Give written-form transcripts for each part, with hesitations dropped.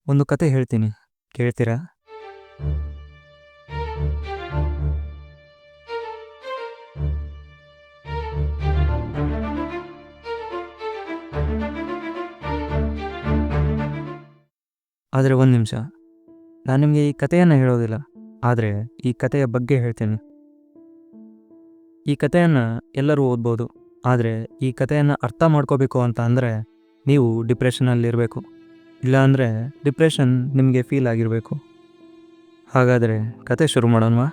ಒಂದು ಕತೆ ಹೇಳ್ತೀನಿ, ಕೇಳ್ತೀರಾ? ಆದರೆ ಒಂದು ನಿಮಿಷ, ನಾನು ನಿಮಗೆ ಈ ಕಥೆಯನ್ನು ಹೇಳೋದಿಲ್ಲ, ಆದರೆ ಈ ಕಥೆಯ ಬಗ್ಗೆ ಹೇಳ್ತೀನಿ. ಈ ಕಥೆಯನ್ನು ಎಲ್ಲರೂ ಓದ್ಬೋದು, ಆದರೆ ಈ ಕಥೆಯನ್ನು ಅರ್ಥ ಮಾಡ್ಕೋಬೇಕು ಅಂತ ಅಂದರೆ ನೀವು ಡಿಪ್ರೆಷನಲ್ಲಿರಬೇಕು, ಇಲ್ಲಾಂದರೆ ಡಿಪ್ರೆಷನ್ ನಿಮಗೆ ಫೀಲ್ ಆಗಿರಬೇಕು. ಹಾಗಾದರೆ ಕತೆ ಶುರು ಮಾಡೋಣವಾ?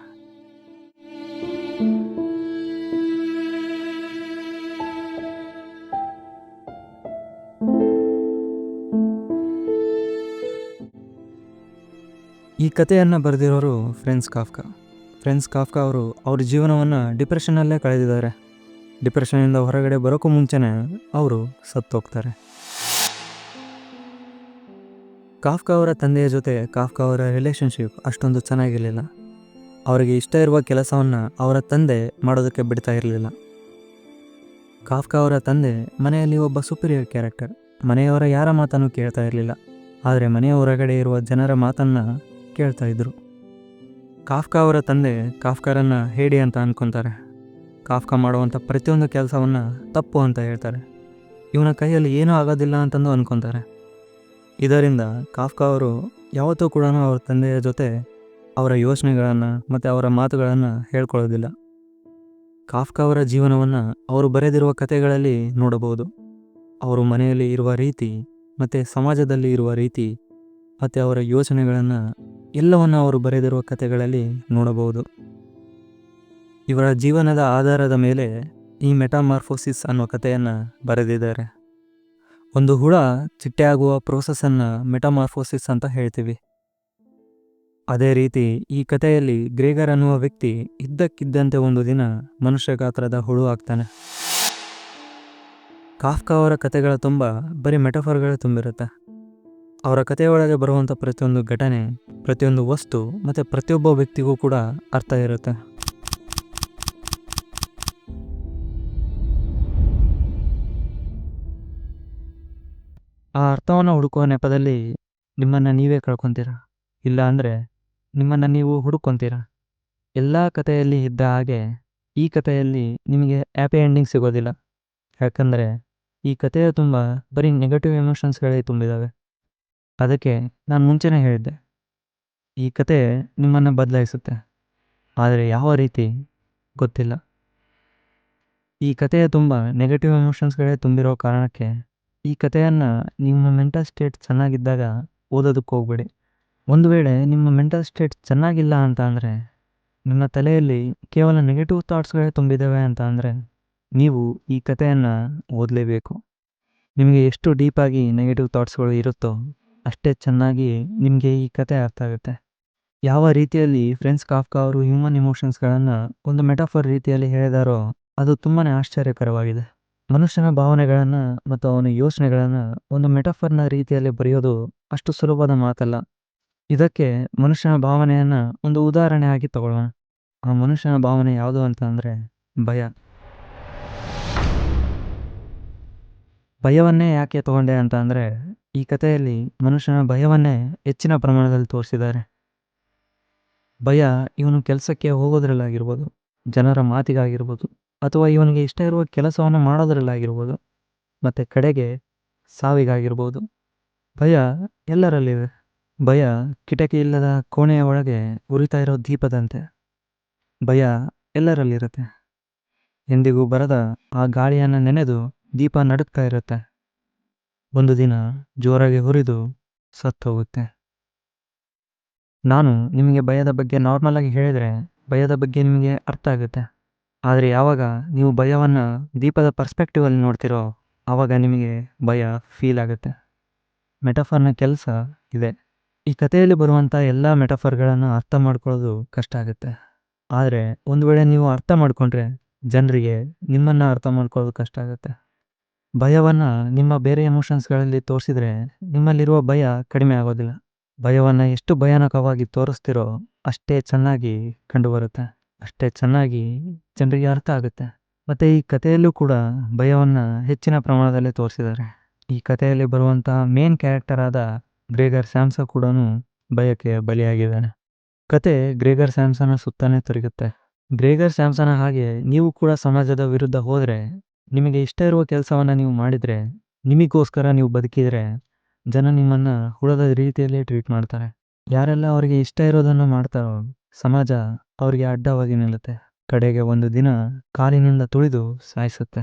ಈ ಕಥೆಯನ್ನು ಬರೆದಿರೋರು ಫ್ರಾನ್ಸ್ ಕಾಫ್ಕಾ ಅವರು ಅವ್ರ ಜೀವನವನ್ನು ಡಿಪ್ರೆಷನ್ನಲ್ಲೇ ಕಳೆದಿದ್ದಾರೆ. ಡಿಪ್ರೆಷನ್ನಿಂದ ಹೊರಗಡೆ ಬರೋಕ್ಕೂ ಮುಂಚೆನೇ ಅವರು ಸತ್ತೋಗ್ತಾರೆ. ಕಾಫ್ಕಾ ಅವರ ತಂದೆಯ ಜೊತೆ ಕಾಫ್ಕಾ ಅವರ ರಿಲೇಷನ್ಶಿಪ್ ಅಷ್ಟೊಂದು ಚೆನ್ನಾಗಿರಲಿಲ್ಲ. ಅವರಿಗೆ ಇಷ್ಟ ಇರುವ ಕೆಲಸವನ್ನು ಅವರ ತಂದೆ ಮಾಡೋದಕ್ಕೆ ಬಿಡ್ತಾ ಇರಲಿಲ್ಲ. ಕಾಫ್ಕಾ ಅವರ ತಂದೆ ಮನೆಯಲ್ಲಿ ಒಬ್ಬ ಸುಪೀರಿಯರ್ ಕ್ಯಾರೆಕ್ಟರ್. ಮನೆಯವರ ಯಾರ ಮಾತನ್ನು ಕೇಳ್ತಾ ಇರಲಿಲ್ಲ, ಆದರೆ ಮನೆಯ ಹೊರಗಡೆ ಇರುವ ಜನರ ಮಾತನ್ನು ಕೇಳ್ತಾ ಇದ್ರು. ಕಾಫ್ಕಾ ಅವರ ತಂದೆ ಕಾಫ್ಕಾರನ್ನು ಹೇಡಿ ಅಂತ ಅನ್ಕೊತಾರೆ. ಕಾಫ್ಕಾ ಮಾಡುವಂಥ ಪ್ರತಿಯೊಂದು ಕೆಲಸವನ್ನು ತಪ್ಪು ಅಂತ ಹೇಳ್ತಾರೆ. ಇವನ ಕೈಯಲ್ಲಿ ಏನೂ ಆಗೋದಿಲ್ಲ ಅಂತಂದು ಅನ್ಕೊತಾರೆ. ಇದರಿಂದ ಕಾಫ್ಕಾ ಅವರು ಯಾವತ್ತೂ ಕೂಡ ಅವ್ರ ತಂದೆಯ ಜೊತೆ ಅವರ ಯೋಚನೆಗಳನ್ನು ಮತ್ತು ಅವರ ಮಾತುಗಳನ್ನು ಹೇಳ್ಕೊಳ್ಳೋದಿಲ್ಲ. ಕಾಫ್ಕಾ ಅವರ ಜೀವನವನ್ನು ಅವರು ಬರೆದಿರುವ ಕಥೆಗಳಲ್ಲಿ ನೋಡಬಹುದು. ಅವರು ಮನೆಯಲ್ಲಿ ಇರುವ ರೀತಿ ಮತ್ತು ಸಮಾಜದಲ್ಲಿ ಇರುವ ರೀತಿ ಮತ್ತು ಅವರ ಯೋಚನೆಗಳನ್ನು ಎಲ್ಲವನ್ನು ಅವರು ಬರೆದಿರುವ ಕಥೆಗಳಲ್ಲಿ ನೋಡಬಹುದು. ಇವರ ಜೀವನದ ಆಧಾರದ ಮೇಲೆ ಈ ಮೆಟಾಮಾರ್ಫೋಸಿಸ್ ಅನ್ನೋ ಕಥೆಯನ್ನು ಬರೆದಿದ್ದಾರೆ. ಒಂದು ಹುಳ ಚಿಟ್ಟೆಯಾಗುವ ಪ್ರೋಸೆಸ್ಸನ್ನು ಮೆಟಾಮಾರ್ಫೋಸಿಸ್ ಅಂತ ಹೇಳ್ತೀವಿ. ಅದೇ ರೀತಿ ಈ ಕಥೆಯಲ್ಲಿ ಗ್ರೇಗರ್ ಅನ್ನುವ ವ್ಯಕ್ತಿ ಇದ್ದಕ್ಕಿದ್ದಂತೆ ಒಂದು ದಿನ ಮನುಷ್ಯ ಗಾತ್ರದ ಹುಳು ಆಗ್ತಾನೆ. ಕಾಫ್ಕಾ ಅವರ ಕಥೆಗಳ ತುಂಬ ಬರೀ ಮೆಟಫರ್ಗಳೇ ತುಂಬಿರುತ್ತೆ. ಅವರ ಕಥೆಯೊಳಗೆ ಬರುವಂಥ ಪ್ರತಿಯೊಂದು ಘಟನೆ, ಪ್ರತಿಯೊಂದು ವಸ್ತು ಮತ್ತು ಪ್ರತಿಯೊಬ್ಬ ವ್ಯಕ್ತಿಗೂ ಕೂಡ ಅರ್ಥ ಇರುತ್ತೆ. ಆ ಅರ್ಥವನ್ನು ಹುಡುಕುವ ನೆಪದಲ್ಲಿ ನಿಮ್ಮನ್ನು ನೀವೇ ಕಳ್ಕೊತೀರ, ಇಲ್ಲ ಅಂದರೆ ನಿಮ್ಮನ್ನು ನೀವು ಹುಡುಕೊತೀರ. ಎಲ್ಲ ಕಥೆಯಲ್ಲಿ ಇದ್ದ ಹಾಗೆ ಈ ಕಥೆಯಲ್ಲಿ ನಿಮಗೆ ಹ್ಯಾಪಿ ಎಂಡಿಂಗ್ ಸಿಗೋದಿಲ್ಲ. ಯಾಕಂದರೆ ಈ ಕಥೆಯ ತುಂಬ ಬರೀ ನೆಗೆಟಿವ್ ಎಮೋಷನ್ಸ್ಗಳೇ ತುಂಬಿದ್ದಾವೆ. ಅದಕ್ಕೆ ನಾನು ಮುಂಚೆನೇ ಹೇಳಿದ್ದೆ, ಈ ಕತೆ ನಿಮ್ಮನ್ನು ಬದಲಾಯಿಸುತ್ತೆ, ಆದರೆ ಯಾವ ರೀತಿ ಗೊತ್ತಿಲ್ಲ. ಈ ಕಥೆಯ ತುಂಬ ನೆಗೆಟಿವ್ ಎಮೋಷನ್ಸ್ಗಳೇ ತುಂಬಿರೋ ಕಾರಣಕ್ಕೆ ಈ ಕಥೆಯನ್ನು ನಿಮ್ಮ ಮೆಂಟಲ್ ಸ್ಟೇಟ್ ಚೆನ್ನಾಗಿದ್ದಾಗ ಓದೋದಕ್ಕೆ ಹೋಗ್ಬೇಡಿ. ಒಂದು ವೇಳೆ ನಿಮ್ಮ ಮೆಂಟಲ್ ಸ್ಟೇಟ್ ಚೆನ್ನಾಗಿಲ್ಲ ಅಂತ ಅಂದರೆ, ನಿಮ್ಮ ತಲೆಯಲ್ಲಿ ಕೇವಲ ನೆಗೆಟಿವ್ ಥಾಟ್ಸ್ಗಳೇ ತುಂಬಿದ್ದಾವೆ ಅಂತ ಅಂದರೆ ನೀವು ಈ ಕಥೆಯನ್ನು ಓದಲೇಬೇಕು. ನಿಮಗೆ ಎಷ್ಟು ಡೀಪಾಗಿ ನೆಗೆಟಿವ್ ಥಾಟ್ಸ್ಗಳು ಇರುತ್ತೋ ಅಷ್ಟೇ ಚೆನ್ನಾಗಿ ನಿಮಗೆ ಈ ಕತೆ ಅರ್ಥ ಆಗುತ್ತೆ. ಯಾವ ರೀತಿಯಲ್ಲಿ ಫ್ರಾನ್ಸ್ ಕಾಫ್ಕಾ ಅವರು ಹ್ಯೂಮನ್ ಇಮೋಷನ್ಸ್ಗಳನ್ನು ಒಂದು ಮೆಟಾಫರ್ ರೀತಿಯಲ್ಲಿ ಹೇಳಿದಾರೋ ಅದು ತುಂಬಾ ಆಶ್ಚರ್ಯಕರವಾಗಿದೆ. ಮನುಷ್ಯನ ಭಾವನೆಗಳನ್ನು ಮತ್ತು ಅವನ ಯೋಚನೆಗಳನ್ನು ಒಂದು ಮೆಟಾಫರ್ನ ರೀತಿಯಲ್ಲಿ ಬರೆಯೋದು ಅಷ್ಟು ಸುಲಭದ ಮಾತಲ್ಲ. ಇದಕ್ಕೆ ಮನುಷ್ಯನ ಭಾವನೆಯನ್ನು ಒಂದು ಉದಾಹರಣೆಯಾಗಿ ತಗೊಳ್ಳೋಣ. ಆ ಮನುಷ್ಯನ ಭಾವನೆ ಯಾವುದು ಅಂತ ಅಂದರೆ ಭಯ. ಭಯವನ್ನೇ ಯಾಕೆ ತಗೊಂಡೆ ಅಂತ ಅಂದರೆ, ಈ ಕಥೆಯಲ್ಲಿ ಮನುಷ್ಯನ ಭಯವನ್ನೇ ಹೆಚ್ಚಿನ ಪ್ರಮಾಣದಲ್ಲಿ ತೋರಿಸಿದ್ದಾರೆ. ಭಯ ಇವನು ಕೆಲಸಕ್ಕೆ ಹೋಗೋದ್ರಲ್ಲಾಗಿರ್ಬೋದು, ಜನರ ಮಾತಿಗಾಗಿರ್ಬೋದು, ಅಥವಾ ಇವನಿಗೆ ಇಷ್ಟ ಇರುವ ಕೆಲಸವನ್ನು ಮಾಡೋದ್ರಲ್ಲಾಗಿರ್ಬೋದು, ಮತ್ತು ಕಡೆಗೆ ಸಾವಿಗಾಗಿರ್ಬೋದು. ಭಯ ಎಲ್ಲರಲ್ಲಿದೆ. ಭಯ ಕಿಟಕಿ ಇಲ್ಲದ ಕೋಣೆಯ ಒಳಗೆ ಉರಿತಾ ಇರೋ ದೀಪದಂತೆ. ಭಯ ಎಲ್ಲರಲ್ಲಿರುತ್ತೆ. ಎಂದಿಗೂ ಬರದ ಆ ಗಾಳಿಯನ್ನು ನೆನೆದು ದೀಪ ನಡುಕ್ತಾ ಇರುತ್ತೆ. ಒಂದು ದಿನ ಜೋರಾಗಿ ಹುರಿದು ಸತ್ತೋಗುತ್ತೆ. ನಾನು ನಿಮಗೆ ಭಯದ ಬಗ್ಗೆ ನಾರ್ಮಲಾಗಿ ಹೇಳಿದರೆ ಭಯದ ಬಗ್ಗೆ ನಿಮಗೆ ಅರ್ಥ ಆಗುತ್ತೆ. ಆದರೆ ಯಾವಾಗ ನೀವು ಭಯವನ್ನು ದೀಪದ ಪರ್ಸ್ಪೆಕ್ಟಿವಲ್ಲಿ ನೋಡ್ತಿರೋ ಆವಾಗ ನಿಮಗೆ ಭಯ ಫೀಲ್ ಆಗುತ್ತೆ. ಮೆಟಫರ್ನ ಕೆಲಸ ಇದೆ. ಈ ಕಥೆಯಲ್ಲಿ ಬರುವಂಥ ಎಲ್ಲ ಮೆಟಫರ್ಗಳನ್ನು ಅರ್ಥ ಮಾಡ್ಕೊಳ್ಳೋದು ಕಷ್ಟ ಆಗುತ್ತೆ. ಆದರೆ ಒಂದು ವೇಳೆ ನೀವು ಅರ್ಥ ಮಾಡಿಕೊಂಡ್ರೆ ಜನರಿಗೆ ನಿಮ್ಮನ್ನು ಅರ್ಥ ಮಾಡ್ಕೊಳ್ಳೋದು ಕಷ್ಟ ಆಗುತ್ತೆ. ಭಯವನ್ನು ನಿಮ್ಮ ಬೇರೆ ಎಮೋಷನ್ಸ್ಗಳಲ್ಲಿ ತೋರಿಸಿದ್ರೆ ನಿಮ್ಮಲ್ಲಿರುವ ಭಯ ಕಡಿಮೆ ಆಗೋದಿಲ್ಲ. ಭಯವನ್ನು ಎಷ್ಟು ಭಯಾನಕವಾಗಿ ತೋರಿಸ್ತಿರೋ ಅಷ್ಟೇ ಚೆನ್ನಾಗಿ ಕಂಡುಬರುತ್ತೆ, ಅಷ್ಟೇ ಚೆನ್ನಾಗಿ ಜನರಿಗೆ ಅರ್ಥ ಆಗುತ್ತೆ. ಮತ್ತು ಈ ಕಥೆಯಲ್ಲೂ ಕೂಡ ಭಯವನ್ನು ಹೆಚ್ಚಿನ ಪ್ರಮಾಣದಲ್ಲಿ ತೋರಿಸಿದ್ದಾರೆ. ಈ ಕಥೆಯಲ್ಲಿ ಬರುವಂತಹ ಮೇನ್ ಕ್ಯಾರೆಕ್ಟರ್ ಆದ ಗ್ರೇಗರ್ ಸ್ಯಾಮ್ಸನ್ ಕೂಡ ಭಯಕ್ಕೆ ಬಲಿಯಾಗಿದ್ದಾನೆ. ಕತೆ ಗ್ರೇಗರ್ ಸ್ಯಾಮ್ಸನ್ನ ಸುತ್ತಾನೆ ತಿರುಗುತ್ತೆ. ಗ್ರೇಗರ್ ಸ್ಯಾಮ್ಸನ ಹಾಗೆ ನೀವು ಕೂಡ ಸಮಾಜದ ವಿರುದ್ಧ ಹೋದರೆ, ನಿಮಗೆ ಇಷ್ಟ ಇರುವ ಕೆಲಸವನ್ನು ನೀವು ಮಾಡಿದರೆ, ನಿಮಗೋಸ್ಕರ ನೀವು ಬದುಕಿದರೆ, ಜನ ನಿಮ್ಮನ್ನು ಹುಳದ ರೀತಿಯಲ್ಲಿ ಟ್ರೀಟ್ ಮಾಡ್ತಾರೆ. ಯಾರೆಲ್ಲ ಅವರಿಗೆ ಇಷ್ಟ ಇರೋದನ್ನು ಮಾಡ್ತಾರೋ ಸಮಾಜ ಅವರಿಗೆ ಅಡ್ಡವಾಗಿ ನಿಲ್ಲುತ್ತೆ. ಕಡೆಗೆ ಒಂದು ದಿನ ಕಾಲಿನಿಂದ ತುಳಿದು ಸಾಯಿಸುತ್ತೆ.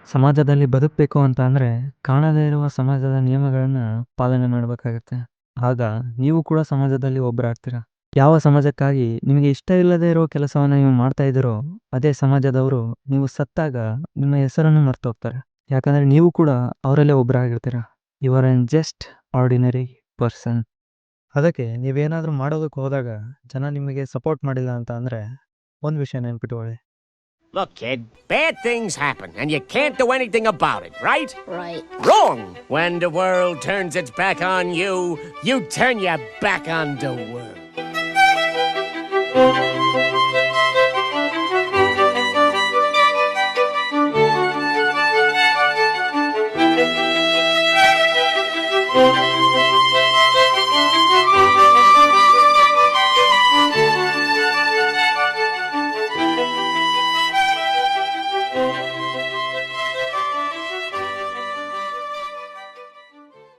ಸಮಾಜದಲ್ಲಿ ಬದುಕಬೇಕು ಅಂತ ಅಂದರೆ ಕಾಣದೇ ಇರುವ ಸಮಾಜದ ನಿಯಮಗಳನ್ನು ಪಾಲನೆ ಮಾಡಬೇಕಾಗತ್ತೆ. ಆಗ ನೀವು ಕೂಡ ಸಮಾಜದಲ್ಲಿ ಒಬ್ಬರಾಗ್ತೀರಾ. ಯಾವ ಸಮಾಜಕ್ಕಾಗಿ ನಿಮಗೆ ಇಷ್ಟ ಇಲ್ಲದೆ ಇರೋ ಕೆಲಸವನ್ನು ನೀವು ಮಾಡ್ತಾ ಇದ್ದೀರೋ ಅದೇ ಸಮಾಜದವರು ನೀವು ಸತ್ತಾಗ ನಿಮ್ಮ ಹೆಸರನ್ನು ಮರ್ತೋಗ್ತಾರೆ. ಯಾಕಂದರೆ ನೀವು ಕೂಡ ಅವರಲ್ಲೇ ಒಬ್ಬರಾಗಿರ್ತೀರ. You are an just ordinary person. ಅದಕ್ಕೆ ನೀವೇನಾದರೂ ಮಾಡೋದಕ್ಕೆ ಹೋದಾಗ ಜನ ನಿಮಗೆ ಸಪೋರ್ಟ್ ಮಾಡಿಲ್ಲ ಅಂತ ಅಂದರೆ ಒಂದು ವಿಷಯ ನೆನ್ಪಿಟ್ಕೊಳ್ಳಿ. Look, kid, bad things happen, and you can't do anything about it, right? Right. Wrong! When the world turns its back on you, you turn your back on the world.